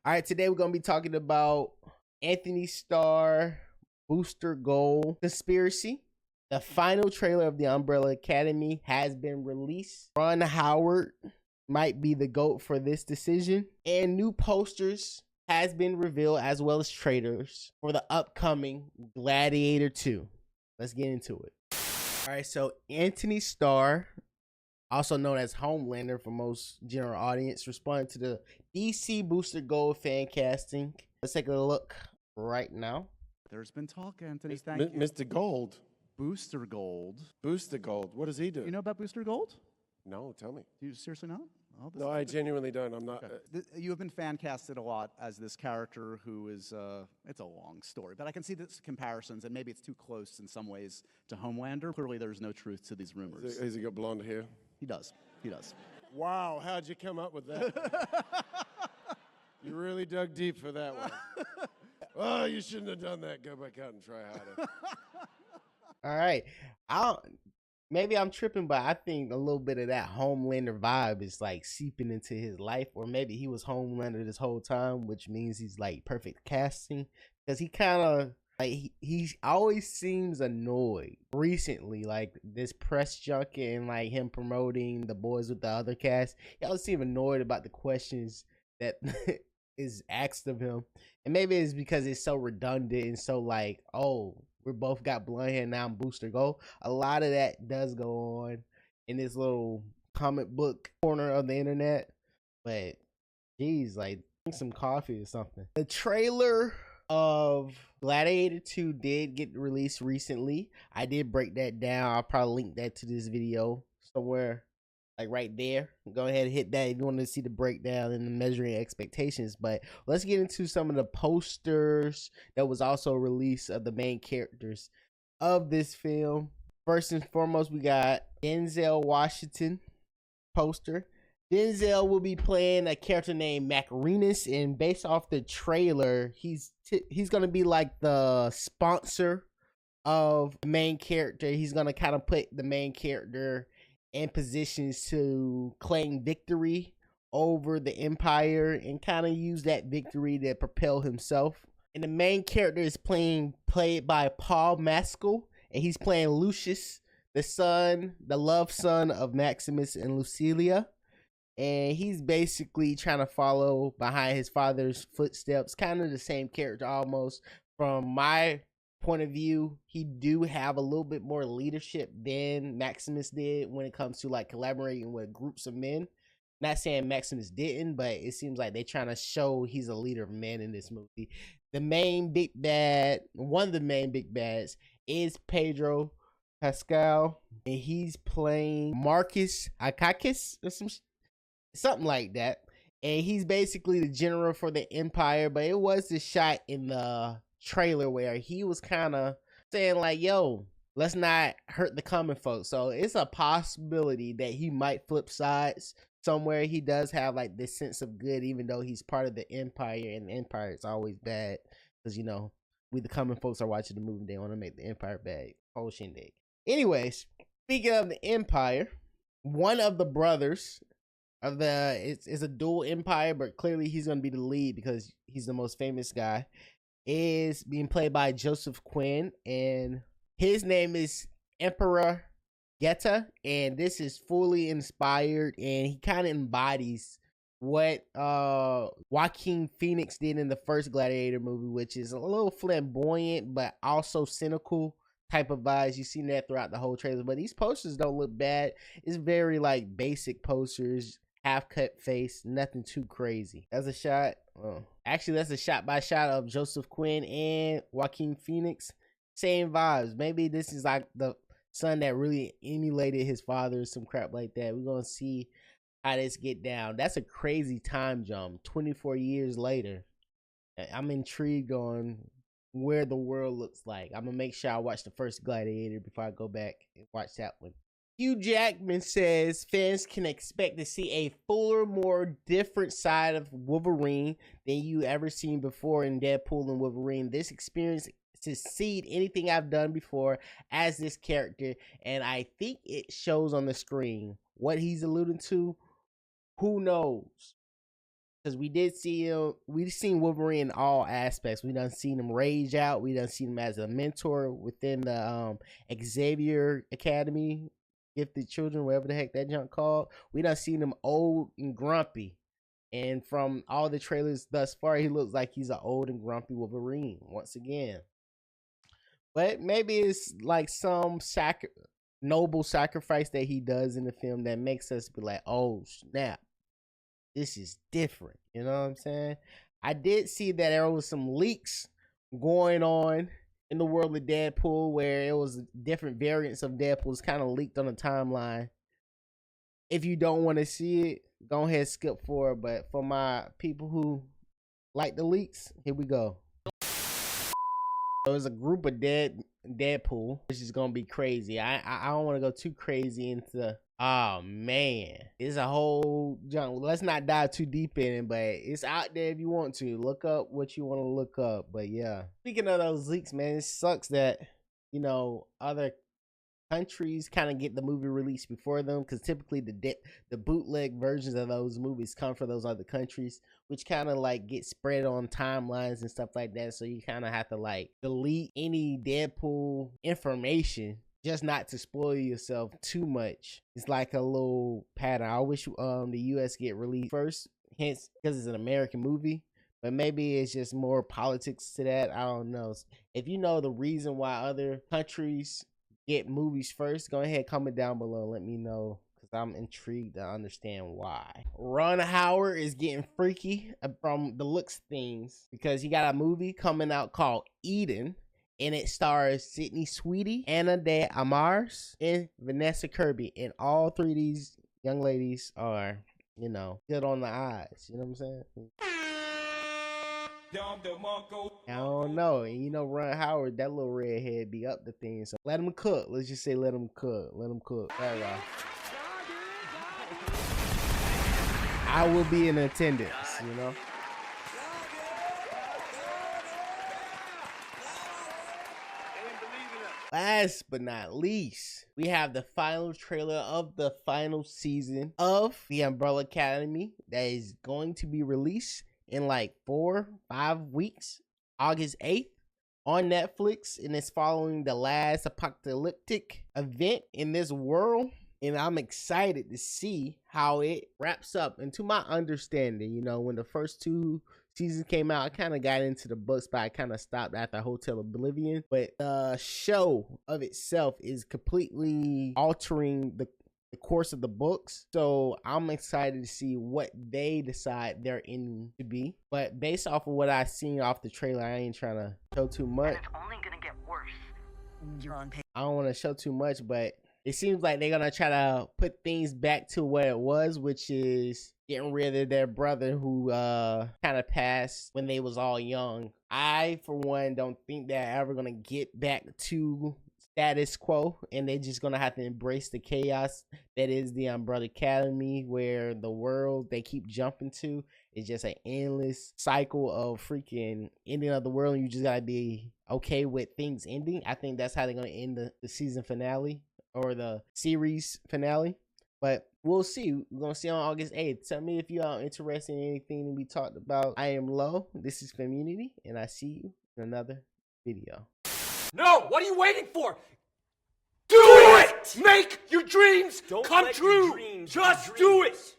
All right, today we're gonna be talking about Anthony Starr Booster Gold conspiracy. The final trailer of the Umbrella Academy has been released. Ron Howard might be the GOAT for this decision, and new posters has been revealed as well as trailers for the upcoming Gladiator 2. Let's get into it. All right, so Anthony Starr, also known as Homelander for most general audience, responded to the DC Booster Gold fan casting. Let's take a look right now. There's been talk, Anthony. Thank you. Mr. Gold. Booster Gold. Booster Gold. What does he do? You know about Booster Gold? No, tell me. Do you seriously not? Oh, No, I genuinely don't. I'm not. Okay. You have been fan casted a lot as this character who is, it's a long story, but I can see the comparisons, and maybe it's too close in some ways to Homelander. Clearly, there's no truth to these rumors. Has he got blonde hair? He does. He does. Wow, how'd you come up with that? You really dug deep for that one. Oh, you shouldn't have done that. Go back out and try harder. All right. Maybe I'm tripping, but I think a little bit of that Homelander vibe is like seeping into his life, or maybe he was Homelander this whole time, which means he's like perfect casting, because he kind of like he always seems annoyed recently, like this press junket and like him promoting The Boys with the other cast. He always seems annoyed about the questions that is asked of him, and maybe it's because it's so redundant and so like, oh, we both got blonde hair, now I'm Booster Gold. A lot of that does go on in this little comic book corner of the internet, but geez, like drink some coffee or something. The trailer of Gladiator 2 did get released recently. I did break that down. I'll probably link that to this video somewhere, like right there. Go ahead and hit that if you want to see the breakdown and the measuring expectations. But let's get into some of the posters that was also released of the main characters of this film. First and foremost, we got Denzel Washington poster. Denzel will be playing a character named Macarinus, and based off the trailer, he's gonna be like the sponsor of the main character. He's gonna kind of put the main character in positions to claim victory over the Empire and kind of use that victory to propel himself. And the main character is played by Paul Mescal, and he's playing Lucius, the love son of Maximus and Lucilia. And he's basically trying to follow behind his father's footsteps, kind of the same character almost. From my point of view, he do have a little bit more leadership than Maximus did when it comes to like collaborating with groups of men. Not saying Maximus didn't, but it seems like they're trying to show he's a leader of men in this movie. The main big bad, one of the main big bads, is Pedro Pascal, and he's playing Marcus Akakis or something like that. And he's basically the general for the Empire, but it was the shot in the trailer where he was kind of saying like, yo, let's not hurt the common folks. So it's a possibility that he might flip sides somewhere. He does have like this sense of good, even though he's part of the Empire, and the Empire is always bad because, you know, we the common folks are watching the movie, they want to make the Empire bad. Whole shindig. Anyways, speaking of the Empire, one of the brothers of the it's a dual empire, but clearly he's gonna be the lead because he's the most famous guy, is being played by Joseph Quinn, and his name is Emperor Geta, and this is fully inspired, and he kind of embodies what Joaquin Phoenix did in the first Gladiator movie, which is a little flamboyant but also cynical type of vibes. You've seen that throughout the whole trailer, but these posters don't look bad. It's very like basic posters, half cut face, nothing too crazy. That's a shot. Actually, that's a shot by shot of Joseph Quinn and Joaquin Phoenix. Same vibes. Maybe this is like the son that really emulated his father, some crap like that. We're gonna see how this get down. That's a crazy time jump. 24 years later. I'm intrigued on where the world looks like. I'm gonna make sure I watch the first Gladiator before I go back and watch that one. Hugh Jackman says fans can expect to see a fuller, more different side of Wolverine than you ever seen before in Deadpool and Wolverine. This experience succeed anything I've done before as this character, and I think it shows on the screen. What he's alluding to, who knows? Because we did see him, we've seen Wolverine in all aspects. We done seen him rage out. We done seen him as a mentor within the Xavier Academy, Gifted Children, whatever the heck that junk called. We done seen him old and grumpy. And from all the trailers thus far, he looks like he's an old and grumpy Wolverine once again. But maybe it's like some noble sacrifice that he does in the film that makes us be like, oh snap, this is different. You know what I'm saying? I did see that there was some leaks going on in the world of Deadpool where it was different variants of Deadpool's kind of leaked on the timeline. If you don't want to see it, go ahead, skip forward. But for my people who like the leaks, here we go. There's a group of Deadpool, which is gonna be crazy. I don't want to go too crazy into. Oh man, it's a whole junk. Let's not dive too deep in it, but it's out there if you want to look up what you want to look up. But yeah, speaking of those leaks, man, it sucks that other countries kind of get the movie released before them, because typically the bootleg versions of those movies come from those other countries, which kind of like get spread on timelines and stuff like that. So you kind of have to like delete any Deadpool information just not to spoil yourself too much. It's like a little pattern. I wish the US get released first, hence because it's an American movie. But maybe it's just more politics to that. I don't know. If you know the reason why other countries get movies first, go ahead, comment down below and let me know, because I'm intrigued to understand why. Ron Howard is getting freaky from the looks things, because he got a movie coming out called Eden, and it stars Sydney Sweeney, Anna de Armas, and Vanessa Kirby, and all three of these young ladies are, good on the eyes. You know what I'm saying? I don't know. And Ron Howard, that little redhead be up to things. So let him cook. Let's just say let him cook. Let him cook. All right. I will be in attendance, Last but not least, we have the final trailer of the final season of The Umbrella Academy that is going to be released in like 4-5 weeks, August 8th on Netflix, and it's following the last apocalyptic event in this world, and I'm excited to see how it wraps up. And to my understanding, when the first 2 seasons came out, I kind of got into the books, but I kind of stopped after Hotel Oblivion. But the show of itself is completely altering the course of the books, so I'm excited to see what they decide their ending to be. But based off of what I seen off the trailer, I ain't trying to show too much. It's only gonna get worse. You're on page. I don't want to show too much, but it seems like they're gonna try to put things back to what it was, which is getting rid of their brother who kind of passed when they was all young. I, for one, don't think they're ever gonna get back to status quo, and they're just gonna have to embrace the chaos that is the Umbrella Academy, where the world they keep jumping to is just an endless cycle of freaking ending of the world, and you just gotta be okay with things ending. I think that's how they're gonna end the season finale, or the series finale. But we'll see. We're gonna see on August 8th. Tell me if you are interested in anything that we talked about. I am Low. This is Community, and I see you in another video. No! What are you waiting for? Do it! Make your dreams come true! Just do it!